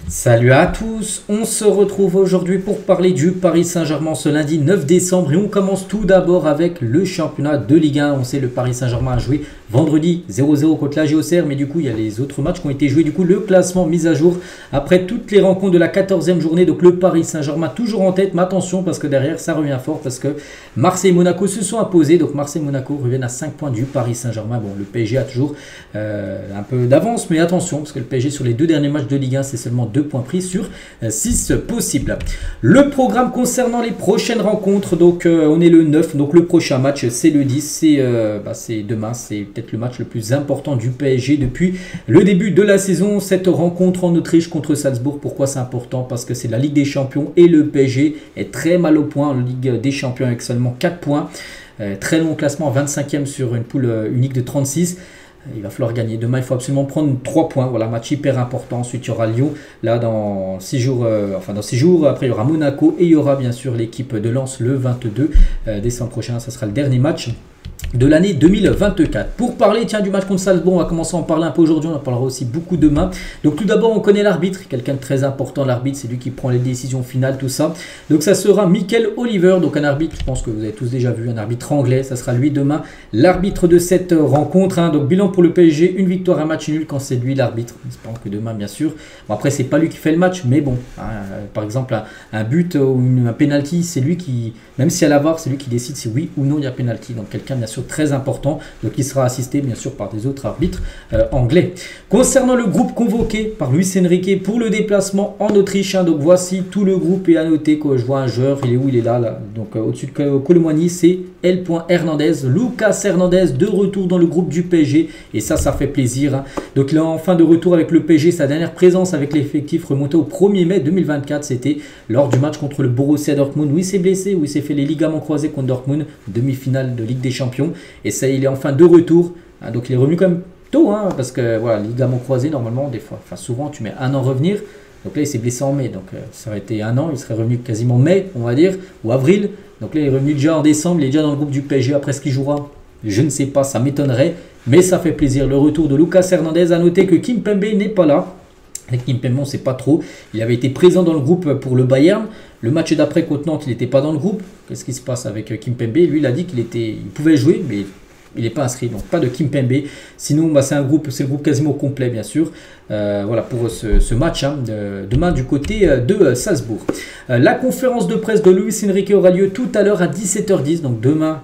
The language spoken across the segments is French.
Salut à tous, on se retrouve aujourd'hui pour parler du Paris Saint-Germain ce lundi 9 décembre et on commence tout d'abord avec le championnat de Ligue 1. On sait le Paris Saint-Germain a joué vendredi 0-0 contre la GOCR, mais du coup il y a les autres matchs qui ont été joués. Du coup le classement mis à jour après toutes les rencontres de la 14e journée. Donc le Paris Saint-Germain toujours en tête, mais attention parce que derrière ça revient fort parce que Marseille et Monaco se sont imposés. Donc Marseille et Monaco reviennent à 5 points du Paris Saint-Germain. Bon, le PSG a toujours un peu d'avance, mais attention parce que le PSG sur les deux derniers matchs de Ligue 1 c'est seulement 2 points pris sur 6 possibles. Le programme concernant les prochaines rencontres, donc on est le 9, donc le prochain match c'est le 10, c'est demain, c'est peut-être le match le plus important du PSG depuis le début de la saison, cette rencontre en Autriche contre Salzbourg. Pourquoi c'est important? Parce que c'est la Ligue des Champions et le PSG est très mal au point en Ligue des Champions avec seulement 4 points, très long classement, 25e sur une poule unique de 36. Il va falloir gagner. Demain, il faut absolument prendre 3 points. Voilà, match hyper important. Ensuite, il y aura Lyon. Là, dans 6 jours, dans 6 jours. Après, il y aura Monaco. Et il y aura bien sûr l'équipe de Lens le 22 décembre prochain. Ça sera le dernier match de l'année 2024. Pour parler du match contre Salzbourg, on va commencer à en parler un peu aujourd'hui, on en parlera aussi beaucoup demain. Donc tout d'abord on connaît l'arbitre, quelqu'un de très important, l'arbitre c'est lui qui prend les décisions finales, tout ça. Donc ça sera Michael Oliver, donc un arbitre, je pense que vous avez tous déjà vu, un arbitre anglais, ça sera lui demain, l'arbitre de cette rencontre. Donc bilan pour le PSG, une victoire, un match nul quand c'est lui l'arbitre, espérons que demain bien sûr. Bon, après c'est pas lui qui fait le match, mais bon, par exemple un but ou un penalty, c'est lui qui, même si à la VAR, c'est lui qui décide si oui ou non il y a penalty. Donc quelqu'un bien sûr très important, donc il sera assisté bien sûr par des autres arbitres anglais. Concernant le groupe convoqué par Luis Enrique pour le déplacement en Autriche, donc voici tout le groupe. Et à noter que je vois un joueur, il est où? Il est là. Donc au-dessus de Colomboigny, c'est L. Hernandez, Lucas Hernandez de retour dans le groupe du PSG et ça fait plaisir. Donc là en fin de retour avec le PSG, sa dernière présence avec l'effectif remontait au 1er mai 2024, c'était lors du match contre le Borussia Dortmund où il s'est blessé, où il s'est fait les ligaments croisés contre Dortmund, demi-finale de Ligue des Champions. Et ça, il est enfin de retour. Donc il est revenu quand même tôt, parce que voilà, ligament croisé, normalement, des fois, souvent, tu mets un an à revenir. Donc là, il s'est blessé en mai. Donc ça aurait été un an, il serait revenu quasiment mai, on va dire, ou avril. Donc là, il est revenu déjà en décembre, il est déjà dans le groupe du PSG. Après ce qu'il jouera, je ne sais pas, ça m'étonnerait. Mais ça fait plaisir. Le retour de Lucas Hernandez. À noter que Kimpembe n'est pas là. Avec Kimpembe, on ne sait pas trop. Il avait été présent dans le groupe pour le Bayern. Le match d'après contre Nantes, il n'était pas dans le groupe. Qu'est-ce qui se passe avec Kimpembe? Lui, il a dit il pouvait jouer, mais il n'est pas inscrit. Donc pas de Kimpembe. Sinon, c'est le groupe quasiment complet, bien sûr. Voilà pour ce match demain du côté de Salzbourg. La conférence de presse de Luis Enrique aura lieu tout à l'heure à 17h10. Donc demain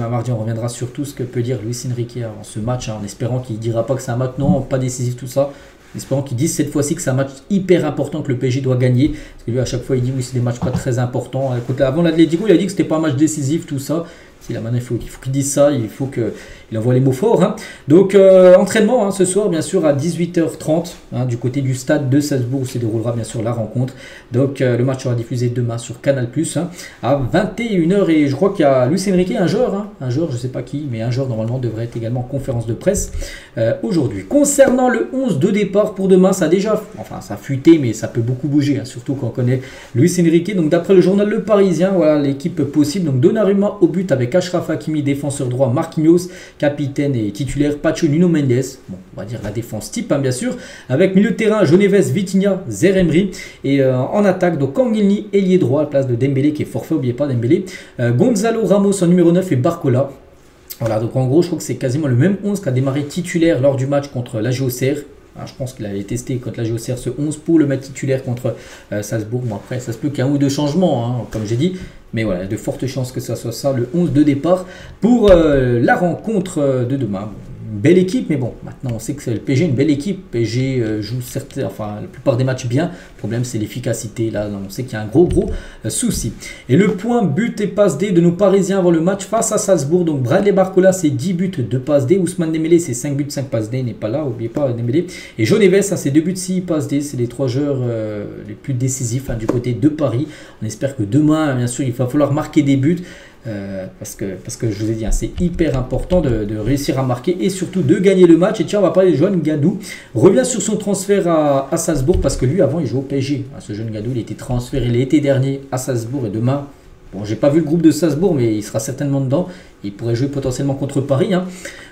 mardi, on reviendra sur tout ce que peut dire Luis Enrique en ce match, en espérant qu'il ne dira pas que c'est un match non, pas décisif, tout ça. Espérons qu'ils disent cette fois-ci que c'est un match hyper important que le PSG doit gagner. Parce que lui, à chaque fois, il dit oui, c'est des matchs pas très importants. Avant l'Atlético, il a dit que c'était pas un match décisif, tout ça. Si la il faut qu'il dise ça, il faut qu'il envoie les mots forts. Donc, entraînement ce soir, bien sûr, à 18h30, du côté du stade de Salzbourg, où se déroulera bien sûr la rencontre. Donc, le match sera diffusé demain sur Canal+, à 21h. Et je crois qu'il y a Luis Enrique, un joueur, je ne sais pas qui, mais un joueur normalement devrait être également en conférence de presse aujourd'hui. Concernant le 11 de départ pour demain, ça a fuité, mais ça peut beaucoup bouger, surtout quand on connaît Luis Enrique. Donc, d'après le journal Le Parisien, voilà l'équipe possible. Donc, Donnarumma au but avec Achraf Hakimi, défenseur droit, Marquinhos, capitaine et titulaire, Pacho, Nuno Mendes, bon, on va dire la défense type, bien sûr, avec milieu de terrain, Joneves, Vitinha, Zeremri, et en attaque, donc Kangilny, ailier droit, à la place de Dembélé, qui est forfait, n'oubliez pas Dembélé, Gonzalo Ramos en numéro 9 et Barcola. Voilà, donc en gros, je crois que c'est quasiment le même 11 qui a démarré titulaire lors du match contre la GOCR. Je pense qu'il avait testé contre la GOCR ce 11 pour le mettre titulaire contre Salzbourg. Bon, après, ça se peut qu'il y ait un ou deux changements, comme j'ai dit. Mais voilà, il y a de fortes chances que ça soit ça, le 11 de départ pour la rencontre de demain. Une belle équipe, mais bon, maintenant on sait que c'est le PSG, une belle équipe. PSG joue la plupart des matchs bien. Le problème, c'est l'efficacité. Là, on sait qu'il y a un gros souci. Et le point but et passe D de nos Parisiens avant le match face à Salzbourg. Donc Bradley Barcola, c'est 10 buts, 2 passes D. Ousmane Dembélé, c'est 5 buts, 5 passes D. Il n'est pas là, n'oubliez pas Dembélé. Et Joe Neves, c'est 2 buts, 6 passes D. C'est les 3 joueurs les plus décisifs du côté de Paris. On espère que demain, bien sûr, il va falloir marquer des buts. Parce que je vous ai dit, c'est hyper important de réussir à marquer et surtout de gagner le match. Et tiens, on va parler de Juan Gadou. Revient sur son transfert à Salzbourg parce que lui, avant, il jouait au PSG. Ce jeune Gadou, il a été transféré l'été dernier à Salzbourg et demain, bon, j'ai pas vu le groupe de Salzbourg, mais il sera certainement dedans. Il pourrait jouer potentiellement contre Paris, hein,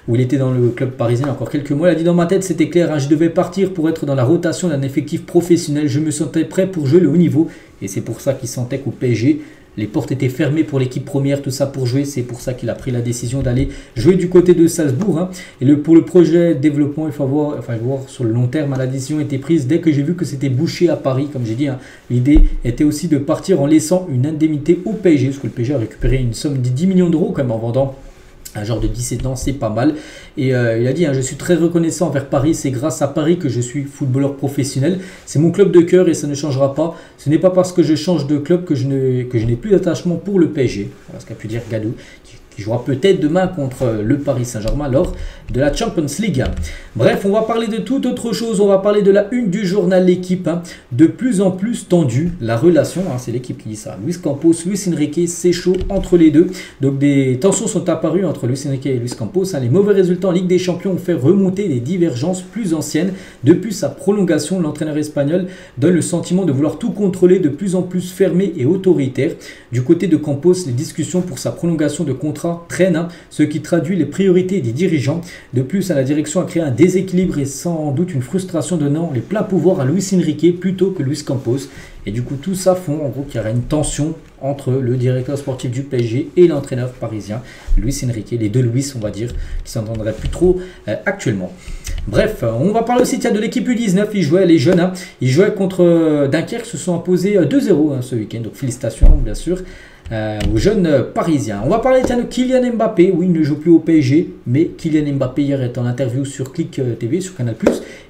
où il était dans le club parisien il y a encore quelques mois. Il a dit dans ma tête, c'était clair, hein, je devais partir pour être dans la rotation d'un effectif professionnel. Je me sentais prêt pour jouer le haut niveau. Et c'est pour ça qu'il sentait qu'au PSG, les portes étaient fermées pour l'équipe première, tout ça pour jouer. C'est pour ça qu'il a pris la décision d'aller jouer du côté de Salzbourg. Hein. Et pour le projet de développement, il faut voir sur le long terme, la décision a été prise dès que j'ai vu que c'était bouché à Paris. Comme j'ai dit, hein, l'idée était aussi de partir en laissant une indemnité au PSG, parce que le PSG a récupéré une somme de 10 millions d'euros quand même en vendant un genre de 17 ans, c'est pas mal. Et il a dit, hein, je suis très reconnaissant envers Paris, c'est grâce à Paris que je suis footballeur professionnel. C'est mon club de cœur et ça ne changera pas. Ce n'est pas parce que je change de club que je n'ai plus d'attachement pour le PSG. Voilà ce qu'a pu dire Gadou, qui jouera peut-être demain contre le Paris Saint-Germain lors de la Champions League. Bref, on va parler de toute autre chose. On va parler de la une du journal L'Équipe. Hein. De plus en plus tendue, la relation, hein, c'est l'équipe qui dit ça. Luis Campos, Luis Enrique, c'est chaud entre les deux. Donc des tensions sont apparues entre Luis Enrique et Luis Campos. Hein. Les mauvais résultats en Ligue des Champions ont fait remonter des divergences plus anciennes. Depuis sa prolongation, l'entraîneur espagnol donne le sentiment de vouloir tout contrôler, de plus en plus fermé et autoritaire. Du côté de Campos, les discussions pour sa prolongation de contrat traînent, hein, ce qui traduit les priorités des dirigeants. De plus, la direction a créé un déséquilibre et sans doute une frustration donnant les pleins pouvoirs à Luis Enrique plutôt que Luis Campos. Et du coup, tout ça font en gros qu'il y aura une tension entre le directeur sportif du PSG et l'entraîneur parisien, Luis Enrique. Les deux Luis, on va dire, qui s'entendraient plus trop actuellement. Bref, on va parler aussi de l'équipe U19. Ils jouaient, les jeunes, hein, ils jouaient contre Dunkerque, se sont imposés 2-0 hein, ce week-end. Donc félicitations, bien sûr. Aux jeunes parisiens. On va parler de Kylian Mbappé. Oui, il ne joue plus au PSG, mais Kylian Mbappé hier est en interview sur Click TV, sur Canal+.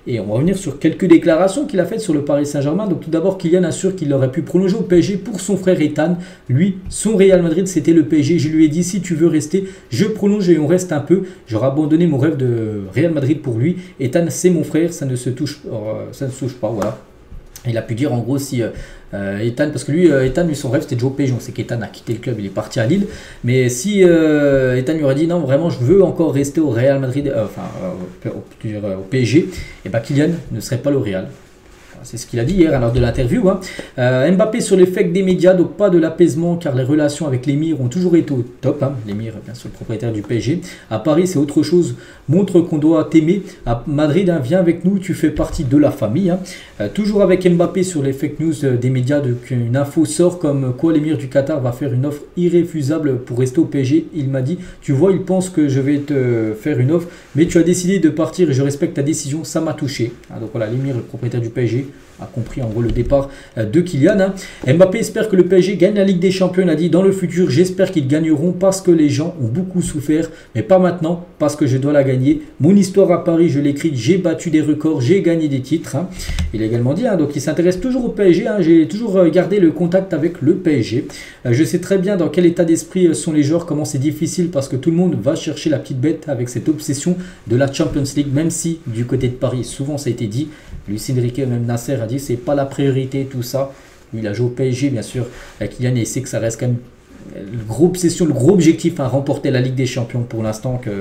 Et on va revenir sur quelques déclarations qu'il a faites sur le Paris Saint-Germain. Donc tout d'abord, Kylian assure qu'il aurait pu prolonger au PSG pour son frère Ethan. Lui, son Real Madrid, c'était le PSG. Je lui ai dit, si tu veux rester, je prolonge et on reste un peu. J'aurais abandonné mon rêve de Real Madrid pour lui. Ethan, c'est mon frère, ça ne se touche pas, voilà. Il a pu dire en gros si Ethan, parce que lui, Ethan, son rêve c'était de jouer au PSG. On sait qu'Ethan a quitté le club, il est parti à Lille. Mais si Ethan lui aurait dit non, vraiment, je veux encore rester au Real Madrid, au PSG, et bah Kylian ne serait pas le Real. C'est ce qu'il a dit hier lors de l'interview. Hein. Mbappé sur les fakes des médias, donc pas de l'apaisement car les relations avec l'émir ont toujours été au top. Hein. L'émir, bien sûr, le propriétaire du PSG. À Paris, c'est autre chose. Montre qu'on doit t'aimer. À Madrid, hein, viens avec nous, tu fais partie de la famille. Hein. Toujours avec Mbappé sur les fake news des médias, une info sort comme quoi l'émir du Qatar va faire une offre irréfusable pour rester au PSG. Il m'a dit, tu vois, il pense que je vais te faire une offre, mais tu as décidé de partir et je respecte ta décision, ça m'a touché. Hein, donc voilà, l'émir, le propriétaire du PSG, a compris en gros le départ de Kylian. Hein. Mbappé espère que le PSG gagne la Ligue des Champions. Il a dit dans le futur, j'espère qu'ils gagneront parce que les gens ont beaucoup souffert, mais pas maintenant parce que je dois la gagner. Mon histoire à Paris, je l'ai écrite, j'ai battu des records, j'ai gagné des titres. Hein. Il a également dit, hein, donc il s'intéresse toujours au PSG. Hein. J'ai toujours gardé le contact avec le PSG. Je sais très bien dans quel état d'esprit sont les joueurs, comment c'est difficile parce que tout le monde va chercher la petite bête avec cette obsession de la Champions League, même si du côté de Paris, souvent ça a été dit, Luis Enrique, même Nasser a dit c'est pas la priorité tout ça. Lui, il a joué au PSG bien sûr. Kylian, il sait que ça reste quand même le gros obsession, le gros objectif à remporter la Ligue des Champions pour l'instant que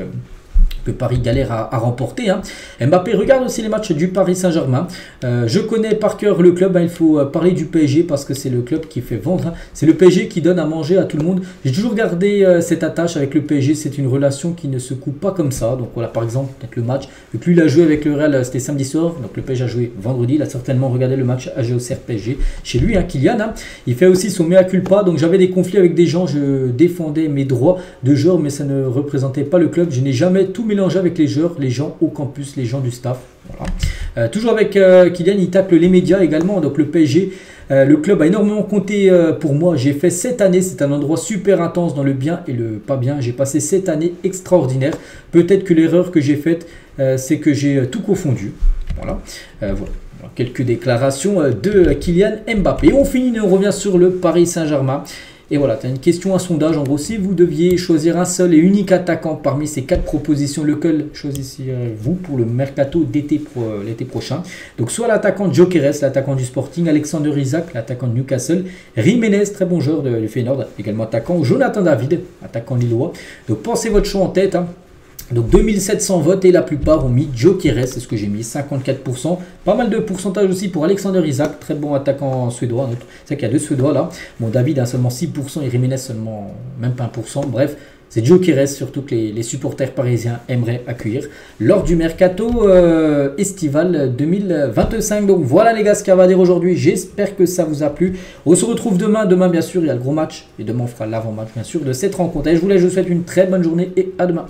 Paris galère à remporter. Hein. Mbappé regarde aussi les matchs du Paris Saint-Germain. Je connais par cœur le club. Hein. Il faut parler du PSG parce que c'est le club qui fait vendre. Hein. C'est le PSG qui donne à manger à tout le monde. J'ai toujours gardé cette attache avec le PSG. C'est une relation qui ne se coupe pas comme ça. Donc voilà, par exemple, peut-être le match. Vu que lui, il a joué avec le Real, c'était samedi soir. Donc le PSG a joué vendredi. Il a certainement regardé le match à GOCR PSG chez lui, hein, Kylian. Hein. Il fait aussi son mea culpa. Donc j'avais des conflits avec des gens. Je défendais mes droits de joueur, mais ça ne représentait pas le club. Je n'ai jamais tout mélangé avec les joueurs, les gens au campus, les gens du staff. Voilà. Toujours avec Kylian, il tacle les médias également. Donc le PSG, le club a énormément compté pour moi. J'ai fait 7 années, c'est un endroit super intense dans le bien et le pas bien. J'ai passé 7 années extraordinaires. Peut-être que l'erreur que j'ai faite, c'est que j'ai tout confondu. Voilà. Voilà. Quelques déclarations de Kylian Mbappé. On finit et on revient sur le Paris Saint-Germain. Et voilà, tu as une question, un sondage. En gros, si vous deviez choisir un seul et unique attaquant parmi ces 4 propositions, lequel choisissez-vous pour le mercato d'été l'été prochain? Donc, soit l'attaquant Gyökeres, l'attaquant du Sporting, Alexander Isak, l'attaquant de Newcastle, Jiménez, très bon joueur de Feyenoord, également attaquant, Jonathan David, attaquant lillois. Donc, pensez votre choix en tête. Hein. Donc 2700 votes et la plupart ont mis Gyökeres, c'est ce que j'ai mis, 54%. Pas mal de pourcentage aussi pour Alexander Isak, très bon attaquant suédois. C'est vrai qu'il y a 2 Suédois là. Bon, David a seulement 6% et Jiménez seulement même pas 1%. Bref, C'est Gyökeres surtout que les supporters parisiens aimeraient accueillir lors du mercato estival 2025. Donc voilà les gars ce qu'il y a à dire aujourd'hui. J'espère que ça vous a plu. On se retrouve demain. Demain bien sûr il y a le gros match. Et demain on fera l'avant-match bien sûr de cette rencontre. Et je vous souhaite une très bonne journée et à demain.